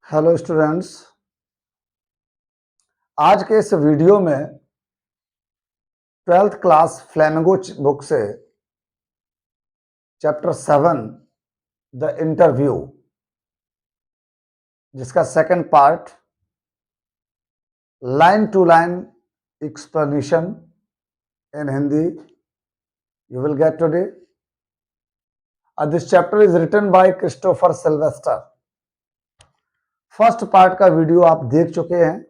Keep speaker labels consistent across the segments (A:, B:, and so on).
A: Hello students, आज के इस वीडियो में 12th क्लास फ्लेमिंगो बुक से चैप्टर 7 द इंटरव्यू, जिसका second part line to line explanation in Hindi you will get today. This chapter is written by Christopher Sylvester. First part का video आप देख चुके हैं,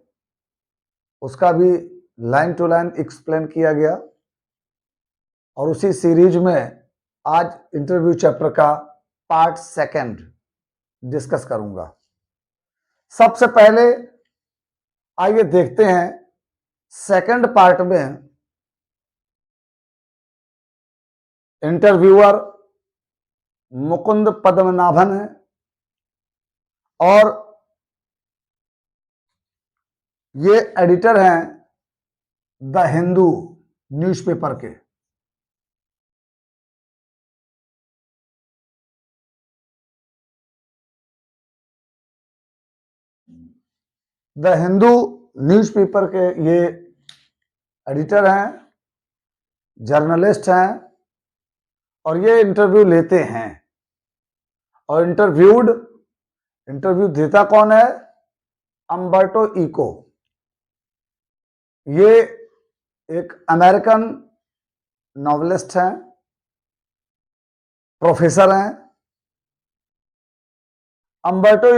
A: उसका भी लाइन टू लाइन एक्सप्लेन किया गया और उसी सीरीज में आज इंटरव्यू चैप्टर का पार्ट सेकंड डिस्कस करूंगा। सबसे पहले आइए देखते हैं सेकंड पार्ट में इंटरव्यूअर मुकुंद पद्मनाभन है और ये एडिटर हैं द हिंदू न्यूज़पेपर के। द हिंदू न्यूज़पेपर के ये एडिटर हैं, जर्नलिस्ट हैं और ये इंटरव्यू लेते हैं। और इंटरव्यू देता कौन है? Umberto Eco. ये एक अमेरिकन नॉवेलिस्ट हैं, प्रोफेसर हैं। अम्बर्टो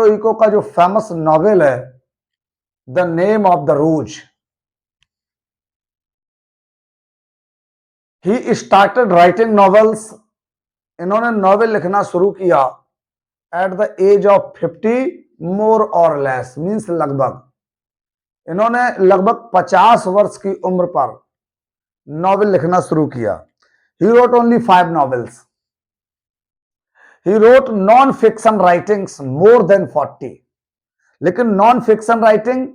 A: इको का जो फेमस नॉवेल है the name of the rose, he started writing novels. इन्होंने नॉवेल लिखना शुरू किया at the age of 50 more और लेस, मीन्स लगभग इन्होंने लगभग 50 वर्ष की उम्र पर नॉवेल लिखना शुरू किया। He wrote only 5 novels. He wrote non fiction writings more than 40। लेकिन नॉन फिक्शन राइटिंग,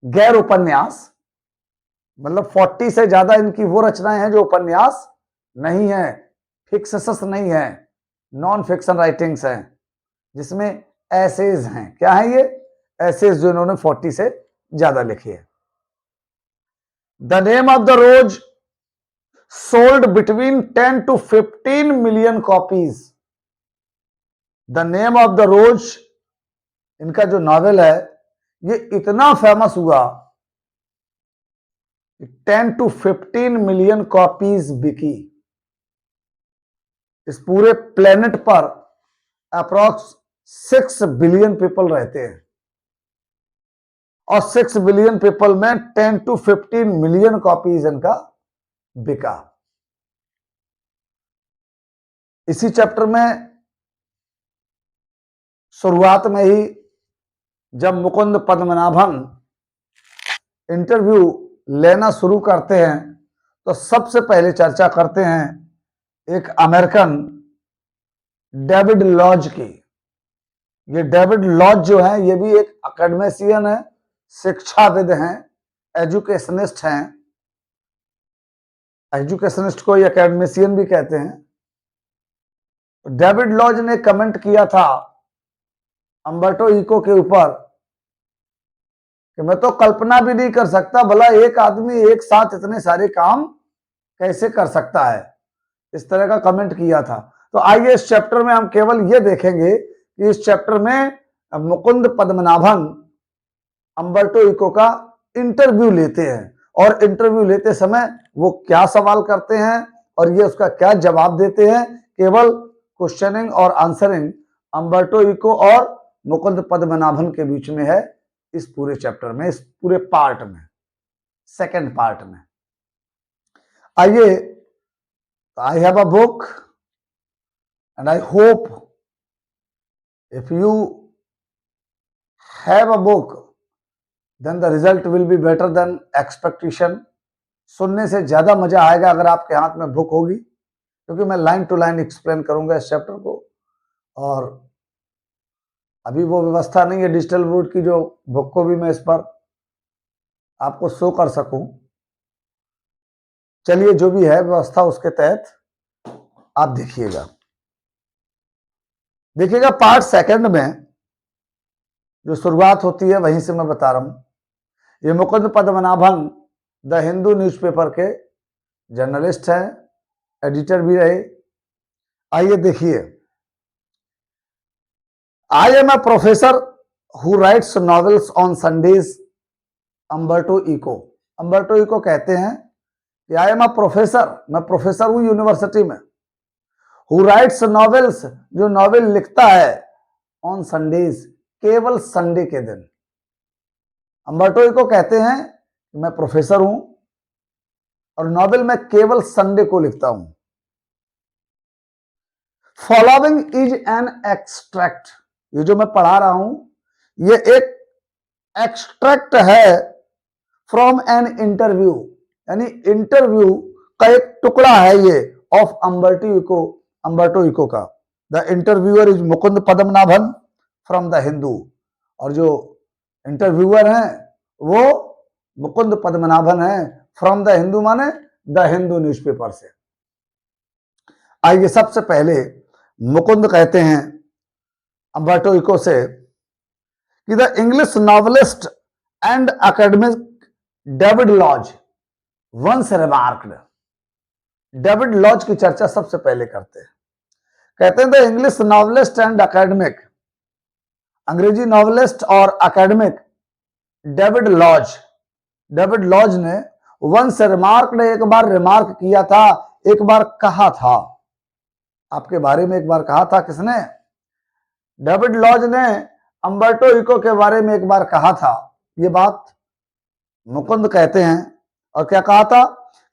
A: गैर उपन्यास, मतलब 40 से ज्यादा इनकी वो रचनाएं हैं जो उपन्यास नहीं है, फिक्सेस नहीं है, नॉन फिक्शन राइटिंग्स हैं, जिसमें एसेज हैं। क्या है ये एसेज जो इन्होंने 40 से ज्यादा लिखी है? The name of the rose sold between 10 to 15 million copies. The name of the rose, इनका जो नॉवेल है, ये इतना फेमस हुआ 10 to 15 मिलियन कॉपीज बिकी। इस पूरे प्लेनेट पर अप्रॉक्स 6 बिलियन पीपल रहते हैं और 6 बिलियन पीपल में 10 to 15 मिलियन कॉपीज इनका बिका। इसी चैप्टर में शुरुआत में ही जब मुकुंद पद्मनाभन इंटरव्यू लेना शुरू करते हैं तो सबसे पहले चर्चा करते हैं एक अमेरिकन डेविड लॉज की। ये डेविड लॉज जो है, ये भी एक एकेडमिशियन है, शिक्षाविद हैं, एजुकेशनिस्ट हैं। एजुकेशनिस्ट को एकेडमिशियन भी कहते हैं। डेविड लॉज ने कमेंट किया था अम्बर्टो इको के ऊपर कि मैं तो कल्पना भी नहीं कर सकता भला एक आदमी एक साथ इतने सारे काम कैसे कर सकता है। इस तरह का कमेंट किया था। तो आइए इस चैप्टर में हम केवल ये देखेंगे कि इस चैप्टर में मुकुंद पद्मनाभन अम्बर्टो इको का इंटरव्यू लेते हैं और इंटरव्यू लेते समय वो क्या सवाल करते हैं और ये उसका क्या जवाब देते हैं। केवल क्वेश्चनिंग और आंसरिंग अम्बर्टो इको और मुकुंद पद्मनाभन के बीच में है इस पूरे चैप्टर में, इस पूरे पार्ट में, सेकंड पार्ट में। आइए, I have a book and I hope if you have a book then the result will be better than expectation. सुनने से ज्यादा मजा आएगा अगर आपके हाथ में बुक होगी, क्योंकि मैं लाइन टू लाइन एक्सप्लेन करूंगा इस चैप्टर को और अभी वो व्यवस्था नहीं है डिजिटल बोर्ड की जो बुक को भी मैं इस पर आपको शो कर सकूं। चलिए, जो भी है व्यवस्था उसके तहत आप देखिएगा। देखिएगा पार्ट सेकंड में जो शुरुआत होती है वहीं से मैं बता रहा हूं। ये मुकुंद पद्मनाभन द हिंदू न्यूज़पेपर के जर्नलिस्ट हैं, एडिटर भी रहे। आइए देखिए, I am a professor who writes novels on Sundays, Umberto Eco. Umberto Eco कहते हैं कि आई एम अ प्रोफेसर, मैं प्रोफेसर हूं यूनिवर्सिटी में, हु राइट्स नॉवेल्स, जो नॉवेल लिखता है, ऑन संडेज, केवल संडे के दिन। अम्बर्टो इको कहते हैं कि मैं प्रोफेसर हूं और नॉवेल मैं केवल संडे को लिखता हूं। फॉलोइंग इज एन एक्सट्रैक्ट, ये जो मैं पढ़ा रहा हूं ये एक एक्सट्रैक्ट है फ्रॉम एन इंटरव्यू, यानी इंटरव्यू का एक टुकड़ा है ये ऑफ अम्बर्टो इको का। The interviewer is Mukund Padmanabhan from the Hindu, और जो इंटरव्यूअर हैं वो मुकुंद पद्मनाभन है फ्रॉम द हिंदू, माने द हिंदू न्यूज़पेपर से। आइए सबसे पहले मुकुंद कहते हैं अम्बर्टो इको से कि the English novelist and academic David Lodge once remarked. David Lodge की चर्चा सबसे पहले करते हैं। कहते हैं the English novelist and academic, अंग्रेजी नॉवलिस्ट और एकेडमिक डेविड लॉज ने वंस रिमार्क्ड, एक बार रिमार्क किया था, एक बार कहा था, आपके बारे में एक बार कहा था। किसने? डेविड लॉज ने अम्बर्टो इको के बारे में एक बार कहा था। ये बात मुकुंद कहते हैं, और क्या कहा था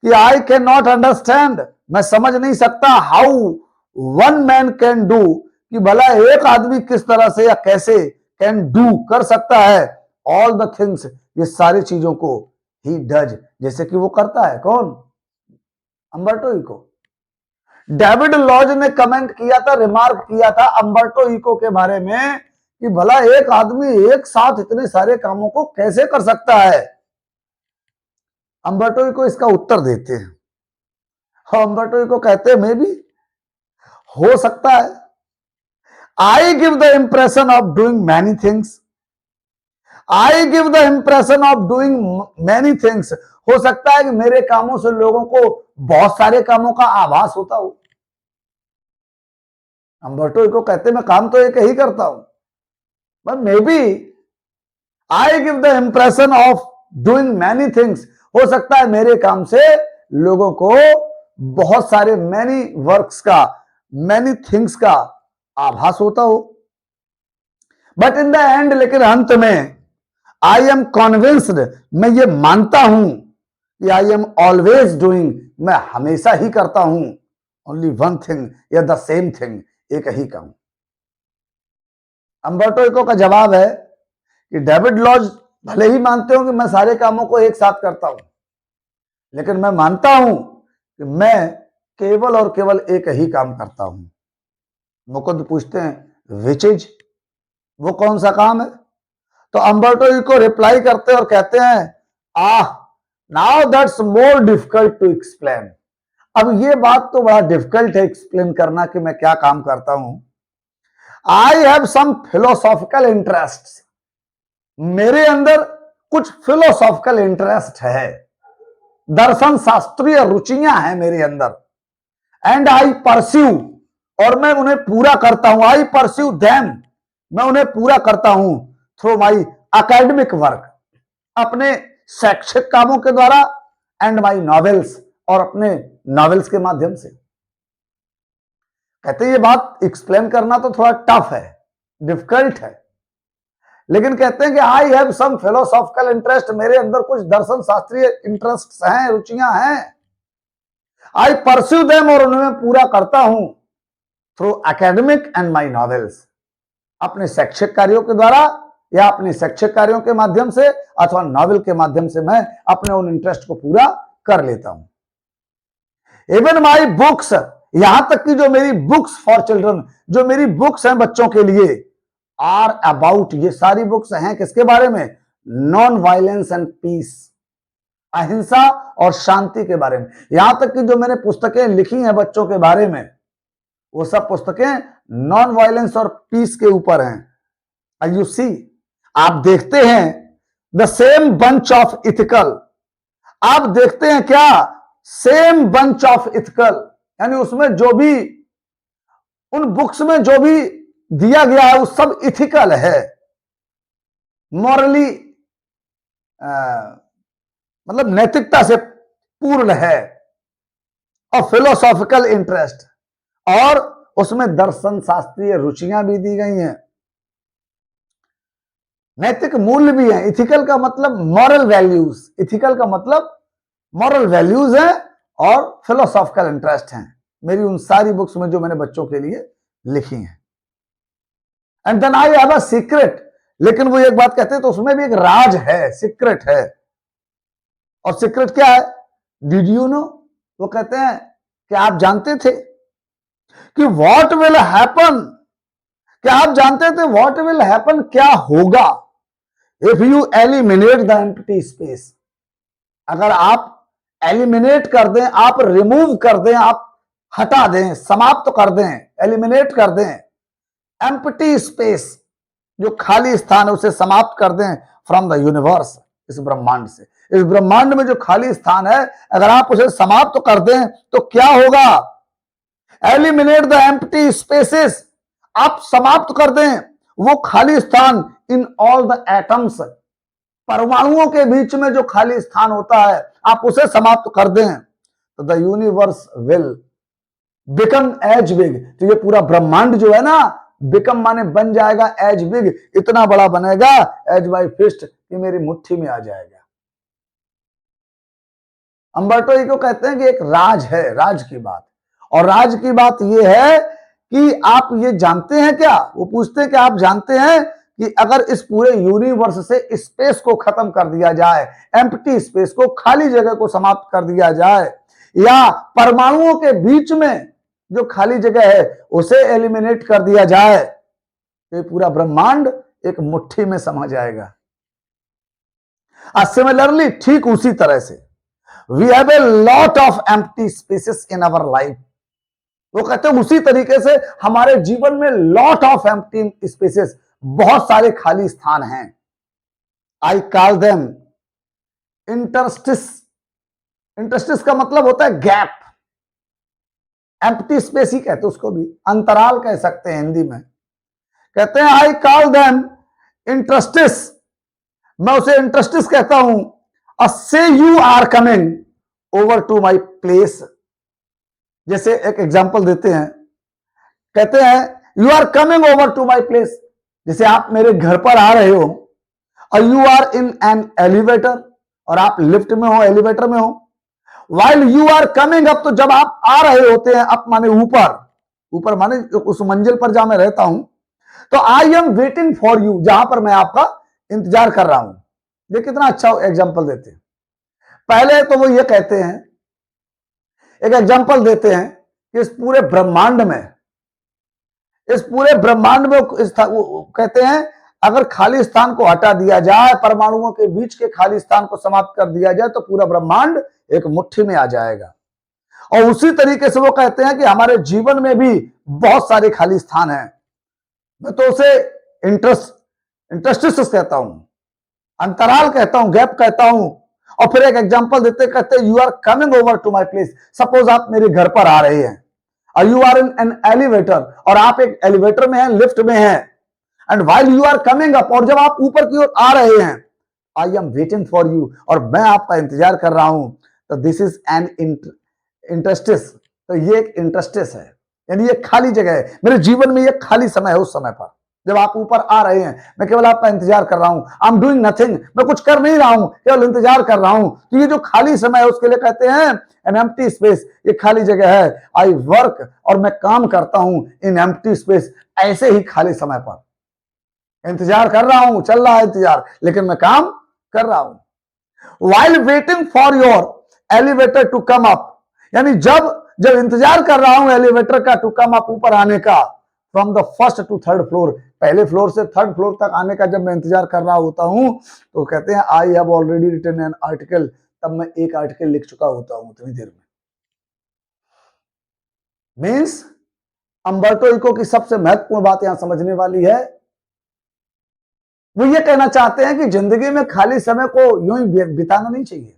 A: कि आई कैन नॉट अंडरस्टैंड, मैं समझ नहीं सकता, how one man can do, कि भला एक आदमी किस तरह से या कैसे, कैन डू कर सकता है, ऑल द थिंग्स, ये सारी चीजों को, ही डज, जैसे कि वो करता है। कौन? Umberto Eco. डेविड लॉज ने कमेंट किया था, रिमार्क किया था अम्बर्टो इको के बारे में कि भला एक आदमी एक साथ इतने सारे कामों को कैसे कर सकता है। अम्बर्टो इको इसका उत्तर देते हैं। अम्बर्टो इको कहते हैं, मे भी, हो सकता है, आई give the impression of doing many things, I give the impression of doing many things, हो सकता है कि मेरे कामों से लोगों को बहुत सारे कामों का आभास होता हो। अम्बर्टो इको कहते हैं मैं काम तो एक ही करता हूं, but maybe I give the impression of doing many things, हो सकता है मेरे काम से लोगों को बहुत सारे मैनी वर्क्स का, मैनी थिंग्स का आभास होता हो। बट इन द एंड, लेकिन अंत में, आई एम कॉन्विंस्ड, मैं ये मानता हूं कि आई एम ऑलवेज डूइंग, मैं हमेशा ही करता हूं, ओनली वन थिंग या द सेम थिंग, एक ही काम। अम्बर्टो इको का जवाब है कि डेविड लॉज भले ही मानते हो कि मैं सारे कामों को एक साथ करता हूं, लेकिन मैं मानता हूं कि मैं केवल और केवल एक ही काम करता हूं। मुकुंद पूछते हैं विच इज, वो कौन सा काम है? तो अम्बर्टो इको रिप्लाई करते हैं और कहते हैं now that's more difficult to explain, अब ये बात तो बड़ा डिफिकल्ट है एक्सप्लेन करना कि मैं क्या काम करता हूं। I have some philosophical interest, मेरे अंदर कुछ फिलोसॉफिकल इंटरेस्ट है, दर्शन शास्त्रीय रुचियां हैं मेरे अंदर। एंड आई परस्यू, और मैं उन्हें पूरा करता हूं, आई परस्यू देम, मैं उन्हें पूरा करता हूं थ्रू माई एकेडमिक वर्क, अपने शैक्षिक कामों के द्वारा, एंड माई नॉवेल्स, और अपने नॉवेल्स के माध्यम से। कहते हैं ये बात एक्सप्लेन करना तो थोड़ा टफ है, डिफिकल्ट है, लेकिन कहते हैं कि I have some philosophical interest, मेरे अंदर कुछ दर्शन शास्त्रीय इंटरेस्ट हैं, रुचियां हैं। आई परस्यू देम, और उन्हें पूरा करता हूं through academic and my novels, अपने शैक्षिक कार्यों के द्वारा या अपने शैक्षिक कार्यों के माध्यम से अथवा नॉवेल के माध्यम से मैं अपने उन इंटरेस्ट को पूरा कर लेता हूं। इवन माई बुक्स, यहां तक कि जो मेरी बुक्स फॉर चिल्ड्रन, जो मेरी बुक्स हैं बच्चों के लिए, आर अबाउट, ये सारी बुक्स हैं किसके बारे में? नॉन वायलेंस एंड पीस, अहिंसा और शांति के बारे में। यहां तक कि जो मैंने पुस्तकें लिखी हैं बच्चों के बारे में, वो सब पुस्तकें नॉन वायलेंस और पीस के ऊपर हैं। यू सी, आप देखते हैं the same bunch of ethical, आप देखते हैं क्या, सेम बंच ऑफ इथिकल, यानी उसमें जो भी, उन बुक्स में जो भी दिया गया है वो सब इथिकल है, मॉरली मतलब नैतिकता से पूर्ण है, और फिलोसॉफिकल इंटरेस्ट, और उसमें दर्शन शास्त्रीय रुचियां भी दी गई हैं, नैतिक मूल्य भी हैं। इथिकल का मतलब मॉरल वैल्यूज, इथिकल का मतलब मॉरल वैल्यूज है, और फिलोसॉफिकल इंटरेस्ट हैं मेरी उन सारी बुक्स में जो मैंने बच्चों के लिए लिखी हैं। And then I have a secret, लेकिन वो एक बात कहते हैं तो उसमें भी एक राज है, सीक्रेट है। और सीक्रेट क्या है? डिड यू नो, वो कहते हैं कि आप जानते थे कि व्हाट विल हैपन, क्या आप जानते थे व्हाट विल हैपन, क्या होगा, if you eliminate the empty space, अगर आप एलिमिनेट कर दें, आप रिमूव कर दें, आप हटा दें, समाप्त कर दें, एलिमिनेट कर दें एम्प्टी स्पेस, जो खाली स्थान है उसे समाप्त कर दें फ्रॉम द यूनिवर्स, इस ब्रह्मांड से, इस ब्रह्मांड में जो खाली स्थान है अगर आप उसे समाप्त कर दें तो क्या होगा? एलिमिनेट द एम्प्टी स्पेसेस, आप समाप्त कर दें वो खाली स्थान इन ऑल द एटम्स, परमाणुओं के बीच में जो खाली स्थान होता है आप उसे समाप्त कर दें, तो the universe will become as big, तो ये पूरा ब्रह्मांड जो है ना, बिकम माने बन जाएगा, एज बिग इतना बड़ा बनेगा, एज माई फिस्ट कि मेरी मुट्ठी में आ जाएगा। अम्बर्टो इको कहते हैं कि एक राज है, राज की बात, और राज की बात यह है कि आप ये जानते हैं क्या, वो पूछते हैं कि आप जानते हैं कि अगर इस पूरे यूनिवर्स से स्पेस को खत्म कर दिया जाए, एम्प्टी स्पेस को, खाली जगह को समाप्त कर दिया जाए, या परमाणुओं के बीच में जो खाली जगह है उसे एलिमिनेट कर दिया जाए, तो पूरा ब्रह्मांड एक मुट्ठी में समा जाएगा। सिमिलरली, ठीक उसी तरह से we have a lot of empty spaces in our life, वो कहते हैं उसी तरीके से हमारे जीवन में लॉट ऑफ एम्प्टी स्पेसेस, बहुत सारे खाली स्थान हैं। आई कॉल देम इंटरस्टिस, इंटरस्टिस का मतलब होता है गैप, एम्प्टी स्पेस ही कहते हैं उसको भी, अंतराल कह सकते हैं हिंदी में। कहते हैं आई कॉल देम इंटरस्टिस, मैं उसे इंटरस्टिस कहता हूं। Say you are coming over to my place, जैसे एक एग्जाम्पल देते हैं, कहते हैं you are coming over to my place, जैसे आप मेरे घर पर आ रहे हो, और you are in an elevator, और आप लिफ्ट में हो, एलिवेटर में हो, while you are coming up, तो जब आप आ रहे होते हैं, अप माने ऊपर, ऊपर माने उस मंजिल पर जहां मैं रहता हूं, तो आई एम वेटिंग फॉर यू, जहां पर मैं आपका इंतजार कर रहा हूं। ये कितना अच्छा एग्जाम्पल देते हैं। पहले तो वो ये कहते हैं, एक एग्जाम्पल देते हैं कि इस पूरे ब्रह्मांड में, इस पूरे ब्रह्मांड में कहते हैं अगर खाली स्थान को हटा दिया जाए, परमाणुओं के बीच के खाली स्थान को समाप्त कर दिया जाए, तो पूरा ब्रह्मांड एक मुट्ठी में आ जाएगा। और उसी तरीके से वो कहते हैं कि हमारे जीवन में भी बहुत सारे खाली स्थान हैं, मैं तो उसे इंटरस्टिस कहता हूं, अंतराल कहता हूं, गैप कहता हूं। और फिर एक एग्जांपल देते, कहते you are coming over to my place, suppose आप मेरे घर पर आ रहे हैं, और you are in an elevator, और आप एक एलिवेटर में हैं, लिफ्ट में हैं, and while you are coming up, और जब आप ऊपर की ओर आ रहे हैं, I am waiting for you, और मैं आपका इंतजार कर रहा हूं, तो दिस इज एन इंटरस्टिस, तो ये एक इंटरस्टिस है, यानी ये खाली जगह है, मेरे जीवन में ये खाली समय है। उस समय पर जब आप ऊपर आ रहे हैं, मैं केवल आपका इंतजार कर रहा हूं, आई एम डूइंग नथिंग, मैं कुछ कर नहीं रहा हूं, केवल इंतजार कर रहा हूं। तो ये जो खाली समय है उसके लिए कहते हैं एन एम्प्टी स्पेस, ये खाली जगह है। आई वर्क, और मैं काम करता हूं इन एम्प्टी स्पेस, ऐसे ही खाली समय पर इंतजार कर रहा हूं, चल रहा है इंतजार, लेकिन मैं काम कर रहा हूं। While waiting for your elevator to come up, यानी जब इंतजार कर रहा हूं एलिवेटर का टू कम अप, ऊपर आने का, from the first to third floor, पहले फ्लोर से थर्ड फ्लोर तक आने का जब मैं इंतजार कर रहा होता हूं, तो कहते हैं I have already written an article, तब मैं एक आर्टिकल लिख चुका होता हूं उतनी देर में। मीन्स अम्बर्टो इको की सबसे महत्वपूर्ण बात यहां समझने वाली है, वो ये कहना चाहते हैं कि जिंदगी में खाली समय को यूं ही बिताना नहीं चाहिए।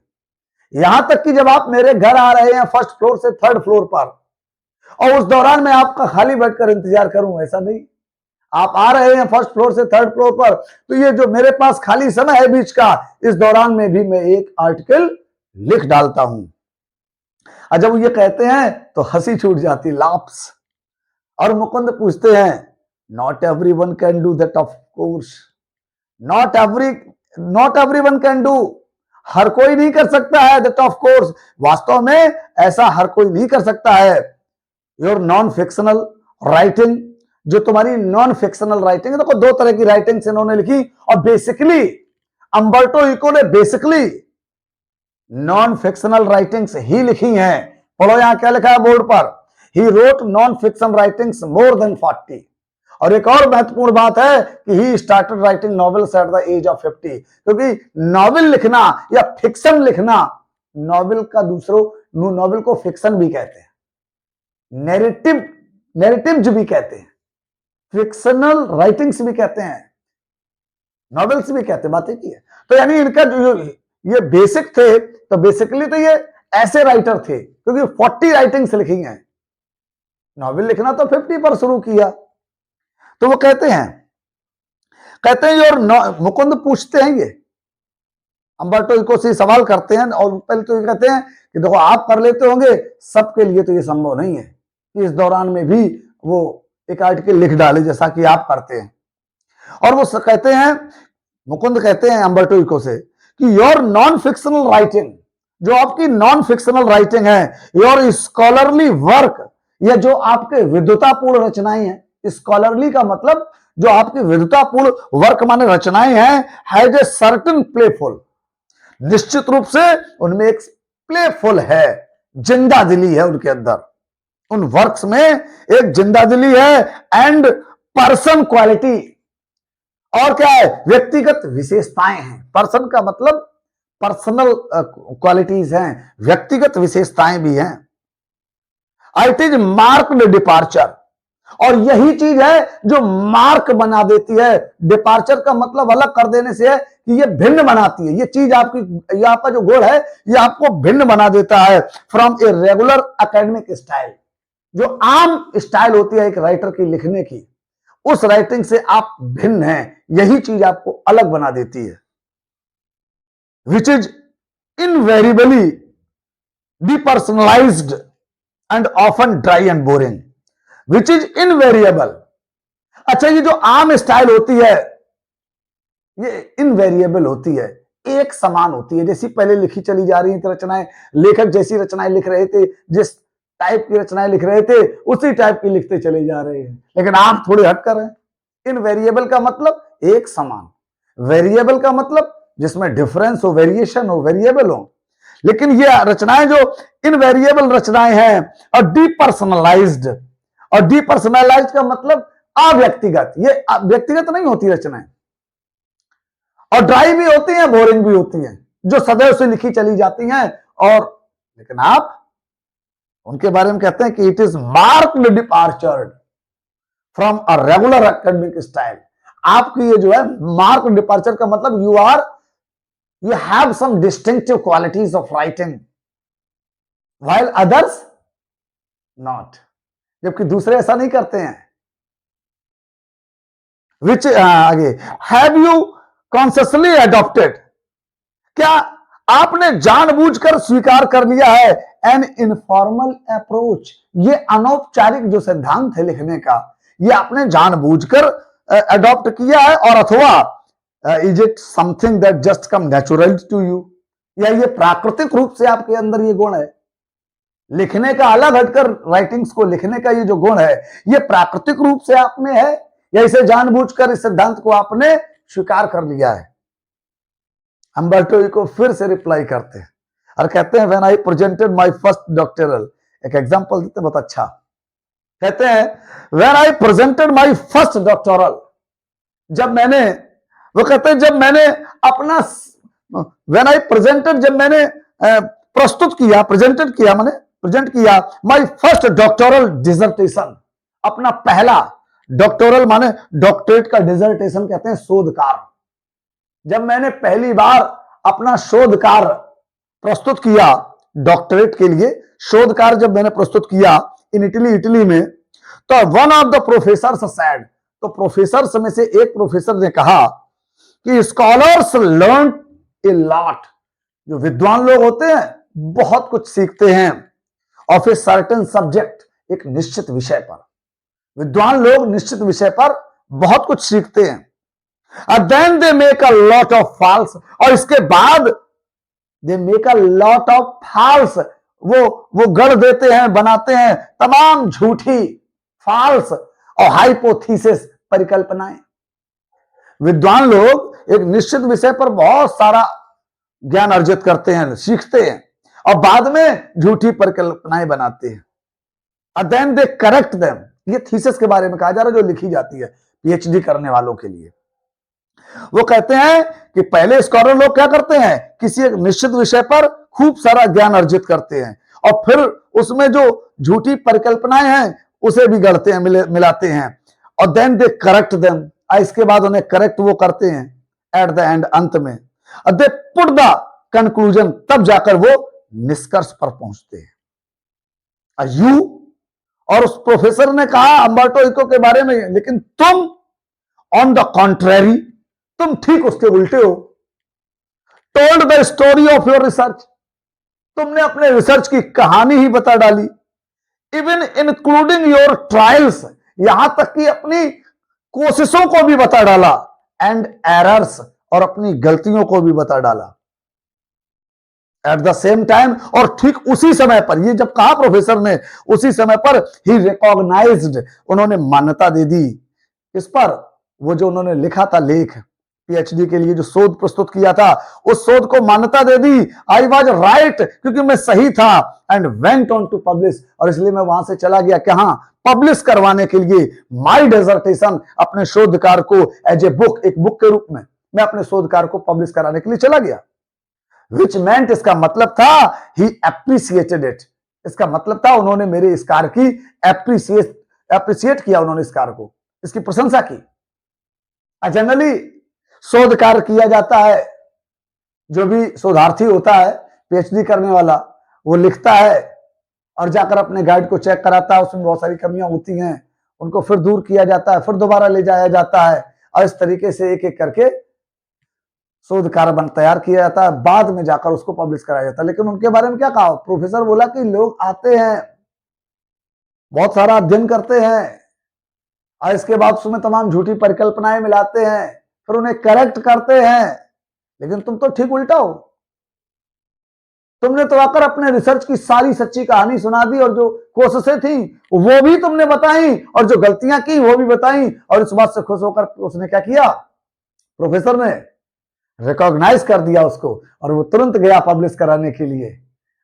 A: यहां तक कि जब आप मेरे घर आ रहे हैं फर्स्ट फ्लोर से थर्ड फ्लोर पर, और उस दौरान मैं आपका खाली बैठकर इंतजार करूं, ऐसा नहीं। आप आ रहे हैं फर्स्ट फ्लोर से थर्ड फ्लोर पर, तो ये जो मेरे पास खाली समय है बीच का, इस दौरान में भी मैं एक आर्टिकल लिख डालता हूं। और जब ये कहते हैं तो हंसी छूट जाती, लाफ्स। और मुकुंद पूछते हैं, not everyone can do that of course, not everyone can do, हर कोई नहीं कर सकता है दैट ऑफ कोर्स, वास्तव में ऐसा हर कोई नहीं कर सकता है। योर नॉन फिक्शनल राइटिंग, जो तुम्हारी नॉन फिक्शनल राइटिंग है, देखो दो तरह की राइटिंग्स इन्होंने लिखी, और बेसिकली अम्बर्टो इको ने बेसिकली नॉन फिक्शनल राइटिंग्स ही लिखी हैं। पढ़ो यहां क्या लिखा है बोर्ड पर, he wrote non fiction writings more than 40। और एक और महत्वपूर्ण बात है कि he started writing novels at the age of 50, क्योंकि नॉवेल लिखना या फिक्शन लिखना, नॉवेल का दूसरों नॉवेल को फिक्शन भी कहते हैं, नैरेटिव्स भी कहते हैं, फिक्शनल राइटिंग्स भी कहते हैं, नॉवेल्स भी कहते हैं, बात एक ही है। तो यानी इनका जो ये बेसिक थे, तो बेसिकली तो ये ऐसे राइटर थे, क्योंकि 40 राइटिंग्स लिखी हैं, नॉवेल लिखना तो 50 पर शुरू किया। तो वो कहते हैं योर, मुकुंद पूछते हैं, ये अम्बर्टो इको से सवाल करते हैं, और पहले तो ये कहते हैं कि देखो आप कर लेते होंगे, सबके लिए तो ये संभव नहीं है कि इस दौरान में भी वो एक आर्टिकल लिख डाले जैसा कि आप करते हैं। और वो कहते हैं, मुकुंद कहते हैं अम्बर्टो इको से कि योर नॉन फिक्शनल राइटिंग, जो आपकी नॉन फिक्शनल राइटिंग है, योर स्कॉलरली वर्क, या जो आपके विद्वतापूर्ण रचनाएं हैं, स्कॉलरली का मतलब जो आपकी विद्वतापूर्ण वर्क माने रचनाएं हैं, हैज ए सर्टेन प्लेफुल, निश्चित रूप से उनमें एक प्लेफुल है, जिंदा दिली है उनके अंदर, उन वर्क्स में एक जिंदा दिली है, एंड पर्सन क्वालिटी, और क्या है, व्यक्तिगत विशेषताएं हैं। पर्सन का मतलब पर्सनल क्वालिटीज हैं, व्यक्तिगत विशेषताएं भी हैं। इट इज मार्क्ड डिपार्चर, और यही चीज है जो मार्क बना देती है। डिपार्चर का मतलब अलग कर देने से है कि ये भिन्न बनाती है, ये चीज आपकी, यहाँ पर जो गोल है ये आपको भिन्न बना देता है from a regular academic style. जो आम स्टाइल होती है एक राइटर की लिखने की, उस राइटिंग से आप भिन्न हैं, यही चीज आपको अलग बना देती है। Which is invariably depersonalised and often dry and boring, which is invariable. अच्छा, ये जो आम स्टाइल होती है ये इनवेरिएबल होती है, एक समान होती है, जैसी पहले लिखी चली जा रही थी रचनाएं, लेखक जैसी रचनाएं लिख रहे थे, जिस टाइप की रचनाएं लिख रहे थे उसी टाइप की लिखते चले जा रहे हैं, लेकिन आप थोड़े हटकर हैं। इनवेरिएबल का मतलब एक समान, वेरिएबल का मतलब जिसमें डिफरेंस हो, वेरिएशन हो, वेरिएबल हो। लेकिन ये रचनाएं जो इनवेरिएबल रचनाएं हैं, और डीपर्सनलाइज्ड, और डीपर्सनलाइज्ड का मतलब अव्यक्तिगत, ये व्यक्तिगत नहीं होती रचनाएं, और ड्राई भी होती हैं, बोरिंग भी होती हैं, जो सदैव से लिखी चली जाती हैं। और लेकिन आप उनके बारे में कहते हैं कि it is marked departured from a regular academic style. आपकी ये जो है मार्क्ड डिपार्चर का मतलब you have some distinctive qualities of writing while others not, जबकि दूसरे ऐसा नहीं करते हैं। which आगे, have you consciously adopted, क्या आपने जानबूझकर स्वीकार कर लिया है an informal approach, ये अनौपचारिक जो सिद्धांत है लिखने का, ये आपने जानबूझकर अडॉप्ट किया है, और अथवा is it something that just come natural to you, या ये प्राकृतिक रूप से आपके अंदर ये गुण है लिखने का, अलग हटकर राइटिंग्स को लिखने का ये जो गुण है ये प्राकृतिक रूप से आप में है, या इसे जानबूझकर इस सिद्धांत को आपने स्वीकार कर लिया है। अम्बर्टो इको फिर से रिप्लाई करते हैं और कहते हैं, when I presented my first doctoral, एक एग्जांपल देते बहुत अच्छा, कहते हैं when I presented my first doctoral, जब मैंने, वो कहते हैं जब मैंने अपना, व्हेन आई प्रेजेंटेड, जब मैंने प्रस्तुत किया, प्रेजेंटेड किया, मैंने प्रेजेंट किया माय फर्स्ट डॉक्टरल डिसर्टेशन, अपना पहला डॉक्टोरल माने डॉक्टरेट का डिसर्टेशन कहते हैं शोध कार्य। जब मैंने पहली बार अपना शोध कार्य प्रस्तुत किया डॉक्टरेट के लिए, शोध कार्य जब मैंने प्रस्तुत किया इन इटली में, तो one of the professors said, तो प्रोफेसर्स में से एक प्रोफेसर ने कहा कि स्कॉलर्स लर्न ए लॉट, जो विद्वान लोग होते हैं बहुत कुछ सीखते हैं, ऑफ ए सर्टेन सब्जेक्ट, एक निश्चित विषय पर। विद्वान लोग निश्चित विषय पर बहुत कुछ सीखते हैं। And then they make a lot of false, और इसके बाद they make a lot of false, वो गढ़ देते हैं, बनाते हैं तमाम झूठी फाल्स और हाइपोथीसिस परिकल्पनाएं। विद्वान लोग एक निश्चित विषय पर बहुत सारा ज्ञान अर्जित करते हैं, सीखते हैं, और बाद में झूठी परिकल्पनाएं बनाते हैं। And then they correct them, ये थीसिस के बारे में कहा जा रहा है जो लिखी जाती है पीएचडी करने वालों के लिए। वो कहते हैं कि पहले स्कॉलर लोग क्या करते हैं, किसी एक निश्चित विषय पर खूब सारा ज्ञान अर्जित करते हैं, और फिर उसमें जो झूठी परिकल्पनाएं हैं उसे भी गढ़ते हैं, मिलाते हैं, और देन दे करेक्ट देम, इसके बाद उन्हें करेक्ट वो करते हैं एट द एंड, अंत में दे पुट द कंक्लूजन, तब जाकर वो निष्कर्ष पर पहुंचते हैं। यू, और उस प्रोफेसर ने कहा अम्बर्टो इको के बारे में, लेकिन तुम ऑन द कॉन्ट्रेरी, तुम ठीक उसके उल्टे हो। Told the story of your research, तुमने अपने रिसर्च की कहानी ही बता डाली। इवन इंक्लूडिंग योर ट्रायल्स, यहां तक कि अपनी कोशिशों को भी बता डाला, एंड एरर्स, और अपनी गलतियों को भी बता डाला। एट द सेम टाइम, और ठीक उसी समय पर, ये जब कहा प्रोफेसर ने, उसी समय पर ही रिकॉग्नाइज्ड, उन्होंने मान्यता दे दी इस पर, वो जो उन्होंने लिखा था लेख पीएचडी के लिए, जो शोध प्रस्तुत किया था, उस शोध को मान्यता दे दी। आई वाज राइट, क्योंकि मैं सही था, and went on to publish, और इसलिए मैं वहां से चला गया कि हाँ, पब्लिश करवाने के लिए माय डिसर्टेशन, अपने शोध कार्य को एज ए बुक, एक बुक के रूप में मैं अपने शोध कार्य को पब्लिश कराने के लिए चला गया। विच मेंट, इसका मतलब था ही एप्रिसिएटेड इट, इसका मतलब था उन्होंने मेरे इस कार्य की एप्रिसिएट किया, उन्होंने इस कार्य को, इसकी प्रशंसा की। जनरली शोध कार्य किया जाता है, जो भी शोधार्थी होता है पीएचडी करने वाला, वो लिखता है और जाकर अपने गाइड को चेक कराता है, उसमें बहुत सारी कमियां होती हैं, उनको फिर दूर किया जाता है, फिर दोबारा ले जाया जाता है, और इस तरीके से एक एक करके शोध कार्य तैयार किया जाता है, बाद में जाकर उसको पब्लिश कराया जाता है। लेकिन उनके बारे में क्या कहा प्रोफेसर, बोला कि लोग आते हैं, बहुत सारा अध्ययन करते हैं, और इसके बाद उसमें तमाम झूठी परिकल्पनाएं मिलाते हैं, फिर उन्हें करेक्ट करते हैं, लेकिन तुम तो ठीक उल्टा हो। तुमने तो आकर अपने रिसर्च की सारी सच्ची कहानी सुना दी, और जो कोशिशें थी वो भी तुमने बताई, और जो गलतियां की वो भी बताई, और इस बात से खुश होकर उसने क्या किया, प्रोफेसर ने रिकॉग्नाइज कर दिया उसको, और वो तुरंत गया पब्लिश कराने के लिए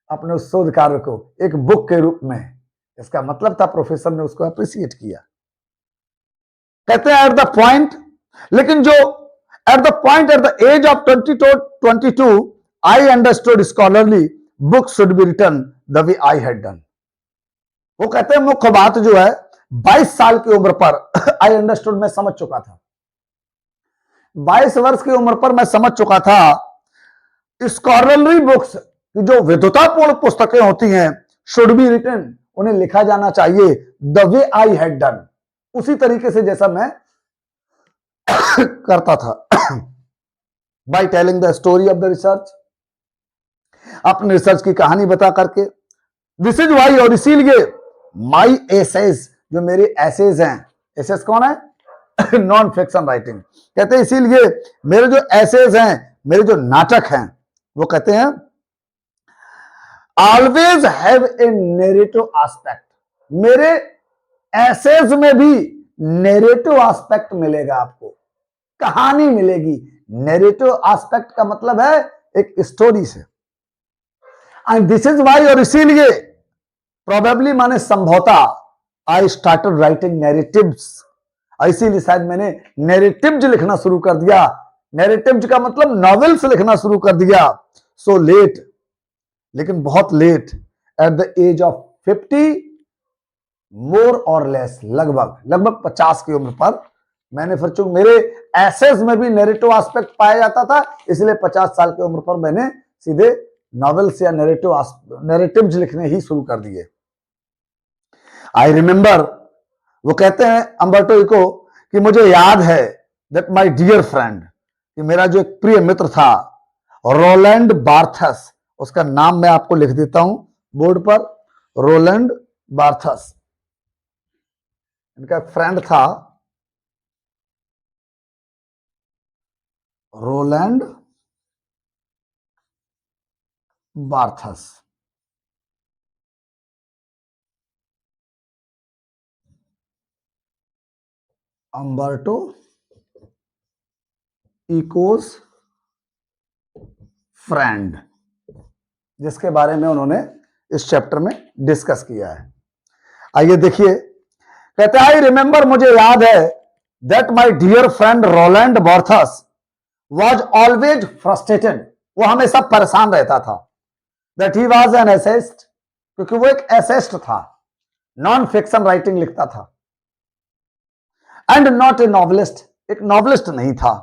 A: अपने उस शोध कार्य को एक बुक के रूप में। इसका मतलब था प्रोफेसर ने उसको अप्रिशिएट किया। कहते हैं एट द पॉइंट, लेकिन जो at the age of 22 I understood scholarly book should be written the way I had done. वो कहते हैं मुख्य बात जो है 22 साल की उम्र पर आई अंडरस्टूड, मैं समझ चुका था, 22 वर्ष की उम्र पर मैं समझ चुका था स्कॉलरली बुक्स, जो विद्वतापूर्ण पुस्तकें होती हैं, शुड बी रिटन, उन्हें लिखा जाना चाहिए the way I had done, उसी तरीके से जैसा मैं करता था। By telling the story of the research, अपने रिसर्च की कहानी बता करके। दिस इज वाई, और इसीलिए माई एसेज, जो मेरे एसेज हैं, एसेज कौन है, नॉन फिक्शन राइटिंग, कहते हैं इसीलिए मेरे जो एसेज हैं, मेरे जो नाटक हैं, वो कहते हैं always have a narrative aspect, मेरे एसेज में भी नैरेटिव एस्पेक्ट मिलेगा, आपको कहानी मिलेगी। नैरेटिव एस्पेक्ट का मतलब है एक स्टोरी से, एंड दिस इज वाई, और इसीलिए प्रोबेबली माने संभवतः आई स्टार्टेड राइटिंग नैरेटिव्स, इसीलिए शायद मैंने नैरेटिव्स लिखना शुरू कर दिया। नैरेटिव्स का मतलब नॉवेल्स लिखना शुरू कर दिया। सो लेट, लेकिन बहुत late, at the age of 50, more और लेस, लगभग लगभग 50 की उम्र पर मैंने, फिर चूंकि मेरे एसेज में भी नैरेटिव एस्पेक्ट पाया जाता था, इसलिए 50 साल की उम्र पर मैंने सीधे नॉवेल्स या नैरेटिव्स लिखने ही शुरू कर दिए। आई रिमेंबर, वो कहते हैं अम्बर्टो इको कि मुझे याद है दैट माय डियर फ्रेंड, कि मेरा जो एक प्रिय मित्र था रोलैंड बार्थस, उसका नाम मैं आपको लिख देता हूं बोर्ड पर, रोलैंड बार्थस, इनका फ्रेंड था रोलैंड बार्थस। अम्बर्टो इकोस फ्रेंड, जिसके बारे में उन्होंने इस चैप्टर में डिस्कस किया है। आइए देखिए, कहते हैं आई रिमेंबर, मुझे याद है that my dear friend Roland Barthes was always frustrated, वो हमेशा परेशान रहता था, that he was an essayist, क्योंकि वो एक एसेस्ट था, नॉन फिक्शन राइटिंग लिखता था, एंड नॉट ए नॉवलिस्ट, एक नॉवलिस्ट नहीं था,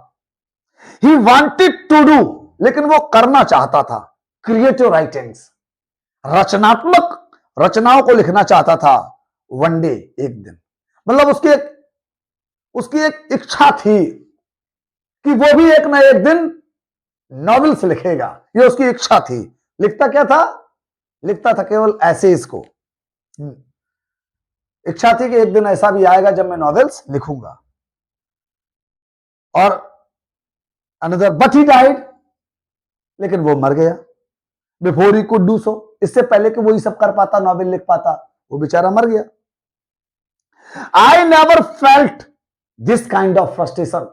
A: ही वांटेड टू डू, लेकिन वो करना चाहता था क्रिएटिव राइटिंग्स, रचनात्मक रचनाओं को लिखना चाहता था, वन डे, एक दिन, मतलब उसकी एक इच्छा थी कि वो भी एक ना एक दिन नॉवेल्स लिखेगा, ये उसकी इच्छा थी। लिखता क्या था? लिखता था केवल ऐसे इसको, इच्छा थी कि एक दिन ऐसा भी आएगा जब मैं नॉवेल्स लिखूंगा। और अनदर बट ही डाइड, लेकिन वो मर गया, before he could do so, इससे पहले कि वो ये सब कर पाता, नॉवेल लिख पाता, वो बेचारा मर गया। I never felt this kind of frustration,